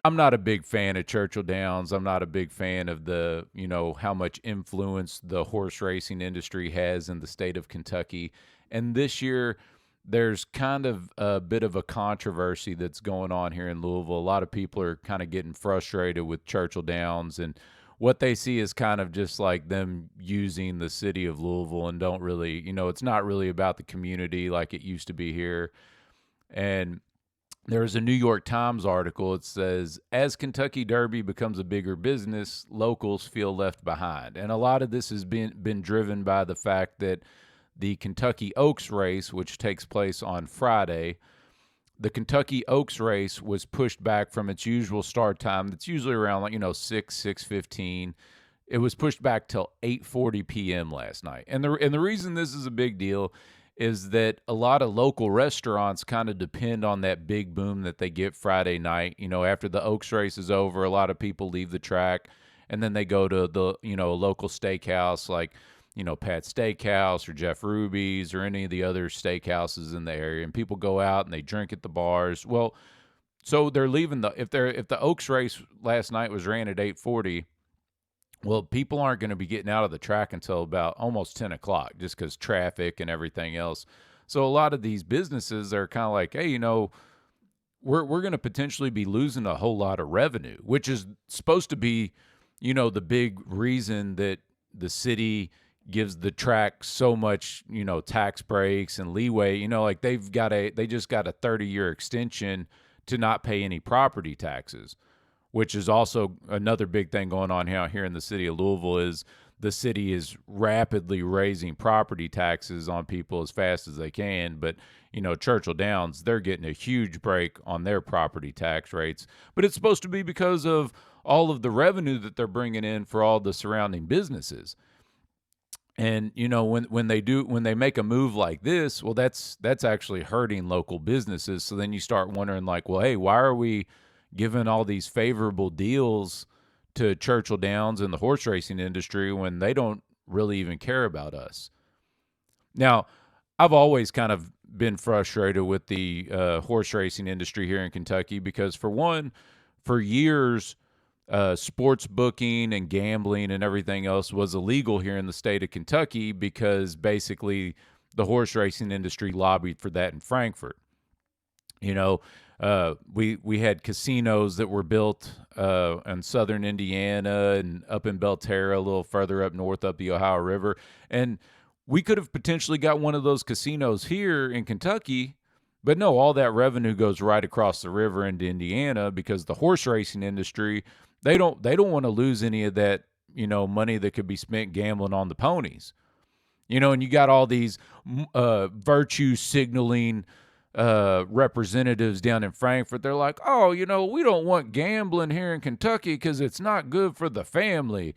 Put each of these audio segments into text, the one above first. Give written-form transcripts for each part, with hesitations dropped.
I'm not a big fan of Churchill Downs. I'm not a big fan of the, how much influence the horse racing industry has in the state of Kentucky. And this year, there's kind of a bit of a controversy that's going on here in Louisville. A lot of people are kind of getting frustrated with Churchill Downs, and what they see is kind of just like them using the city of Louisville and don't really, it's not really about the community like it used to be here. And there's a New York Times article. It says, as Kentucky Derby becomes a bigger business, locals feel left behind. And a lot of this has been driven by the fact that the Kentucky Oaks race, which takes place on Friday, the Kentucky Oaks race was pushed back from its usual start time. That's usually around 6:15. It was pushed back till 8:40 p.m. last night. And the reason this is a big deal is that a lot of local restaurants kind of depend on that big boom that they get Friday night. After the Oaks race is over, a lot of people leave the track and then they go to the, a local steakhouse like, Pat's Steakhouse or Jeff Ruby's or any of the other steakhouses in the area. And people go out and they drink at the bars. Well, so they're leaving if the Oaks race last night was ran at 8:40, well, people aren't going to be getting out of the track until about almost 10 o'clock just because traffic and everything else. So a lot of these businesses are kind of like, hey, we're going to potentially be losing a whole lot of revenue, which is supposed to be, the big reason that the city gives the track so much, tax breaks and leeway. Like they just got a 30-year extension to not pay any property taxes, which is also another big thing going on here in the city of Louisville. Is the city is rapidly raising property taxes on people as fast as they can. But, Churchill Downs, they're getting a huge break on their property tax rates. But it's supposed to be because of all of the revenue that they're bringing in for all the surrounding businesses. And, when they make a move like this, well, that's actually hurting local businesses. So then you start wondering like, well, hey, why are we giving all these favorable deals to Churchill Downs and the horse racing industry when they don't really even care about us? Now, I've always kind of been frustrated with the horse racing industry here in Kentucky because, for one, for years, sports booking and gambling and everything else was illegal here in the state of Kentucky because basically the horse racing industry lobbied for that in Frankfort. We had casinos that were built in southern Indiana and up in Belterra, a little further up north, up the Ohio River. And we could have potentially got one of those casinos here in Kentucky, but no, all that revenue goes right across the river into Indiana because the horse racing industry, they don't want to lose any of that, money that could be spent gambling on the ponies. And you got all these virtue signaling representatives down in Frankfort. They're like, oh, we don't want gambling here in Kentucky because it's not good for the family.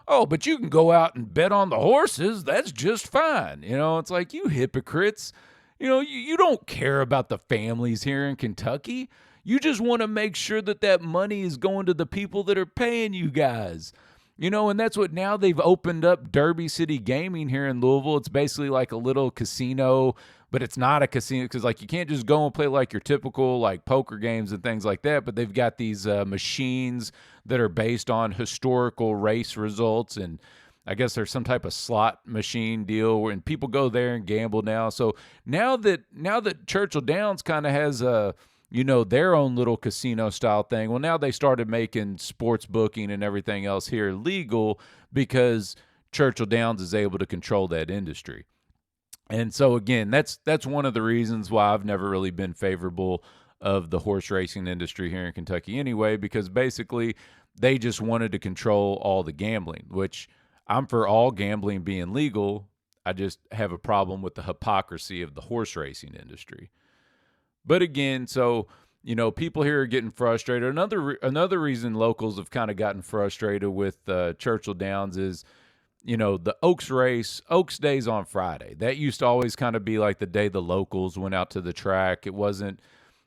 Oh, but you can go out and bet on the horses. That's just fine. It's like, you hypocrites. You don't care about the families here in Kentucky. You just want to make sure that money is going to the people that are paying you guys. And that's what now they've opened up Derby City Gaming here in Louisville. It's basically like a little casino, but it's not a casino because like you can't just go and play like your typical like poker games and things like that. But they've got these machines that are based on historical race results, and I guess there's some type of slot machine deal and people go there and gamble now. So now that Churchill Downs kind of has their own little casino style thing. Well, now they started making sports booking and everything else here legal because Churchill Downs is able to control that industry. And so again, that's one of the reasons why I've never really been favorable of the horse racing industry here in Kentucky anyway, because basically they just wanted to control all the gambling, which I'm for all gambling being legal. I just have a problem with the hypocrisy of the horse racing industry. But again, so, people here are getting frustrated. Another reason locals have kind of gotten frustrated with Churchill Downs is, the Oaks race. Oaks Day's on Friday. That used to always kind of be like the day the locals went out to the track. It wasn't,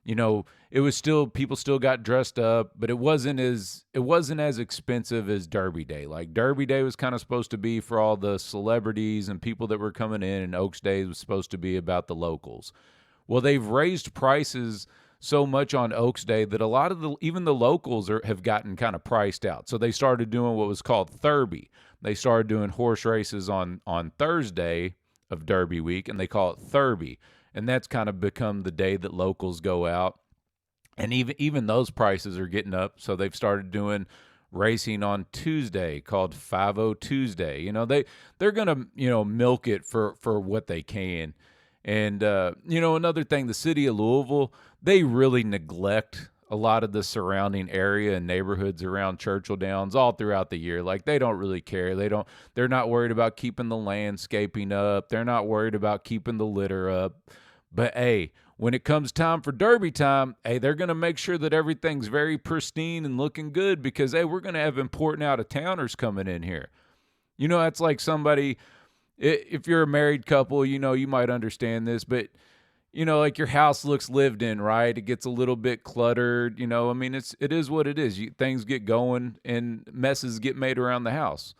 it was still, people still got dressed up, but it wasn't as expensive as Derby Day. Like Derby Day was kind of supposed to be for all the celebrities and people that were coming in, and Oaks Day was supposed to be about the locals. Well, they've raised prices so much on Oaks Day that a lot of even the locals have gotten kind of priced out. So they started doing what was called Thurby. They started doing horse races on Thursday of Derby week, and they call it Thurby. And that's kind of become the day that locals go out. And even those prices are getting up. So they've started doing racing on Tuesday called 50 Tuesday. They're going to, milk it for what they can. And, another thing, the city of Louisville, they really neglect a lot of the surrounding area and neighborhoods around Churchill Downs all throughout the year. Like, they don't really care. They're not worried about keeping the landscaping up. They're not worried about keeping the litter up. But, hey, when it comes time for Derby time, hey, they're going to make sure that everything's very pristine and looking good because, hey, we're going to have important out-of-towners coming in here. That's like somebody, if you're a married couple, you might understand this, but, like your house looks lived in, right? It gets a little bit cluttered, it is what it is. Things get going and messes get made around the house.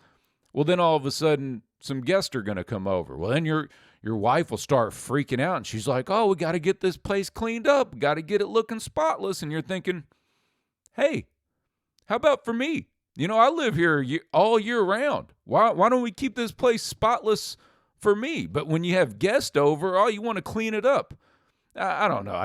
Well, then all of a sudden, some guests are going to come over. Well, then your wife will start freaking out, and she's like, oh, we got to get this place cleaned up. Got to get it looking spotless. And you're thinking, hey, how about for me? I live here all year round. Why don't we keep this place spotless for me? But when you have guests over, oh, you want to clean it up. I don't know.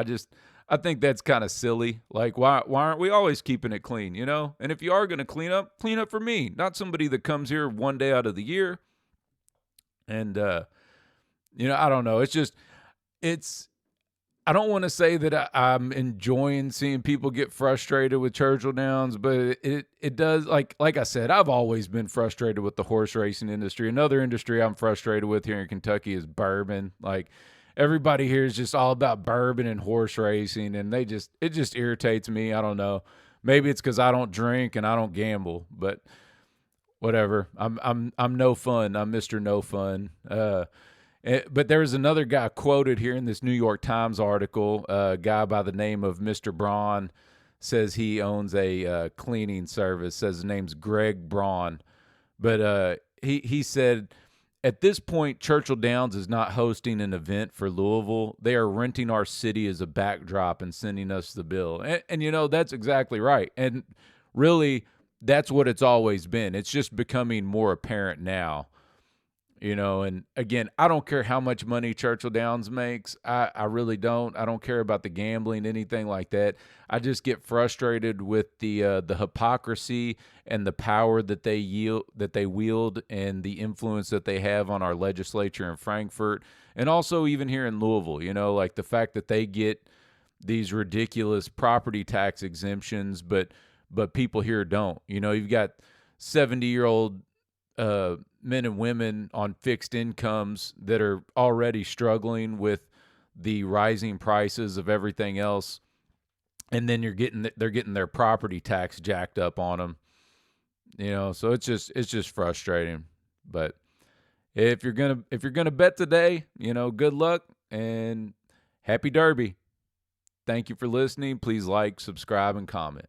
I think that's kind of silly. Like, why aren't we always keeping it clean, And if you are going to clean up for me, not somebody that comes here one day out of the year. And, I don't know. I don't want to say that I'm enjoying seeing people get frustrated with Churchill Downs, but it does, like I said, I've always been frustrated with the horse racing industry. Another industry I'm frustrated with here in Kentucky is bourbon. Like, everybody here is just all about bourbon and horse racing, and it just irritates me. I don't know. Maybe it's because I don't drink and I don't gamble, but whatever. I'm no fun. I'm Mr. No Fun. But there was another guy quoted here in this New York Times article. A guy by the name of Mr. Braun says he owns a cleaning service. Says his name's Greg Braun. But he said, at this point, Churchill Downs is not hosting an event for Louisville. They are renting our city as a backdrop and sending us the bill. And that's exactly right. And really, that's what it's always been. It's just becoming more apparent now. And again, I don't care how much money Churchill Downs makes. I really don't. I don't care about the gambling, anything like that. I just get frustrated with the hypocrisy and the power that they wield, and the influence that they have on our legislature in Frankfort, and also even here in Louisville. Like the fact that they get these ridiculous property tax exemptions, but people here don't. You've got 70-year-old men and women on fixed incomes that are already struggling with the rising prices of everything else, and then they're getting their property tax jacked up on them. So it's just frustrating. But if you're gonna bet today, good luck and happy Derby. Thank you for listening. Please like, subscribe, and comment.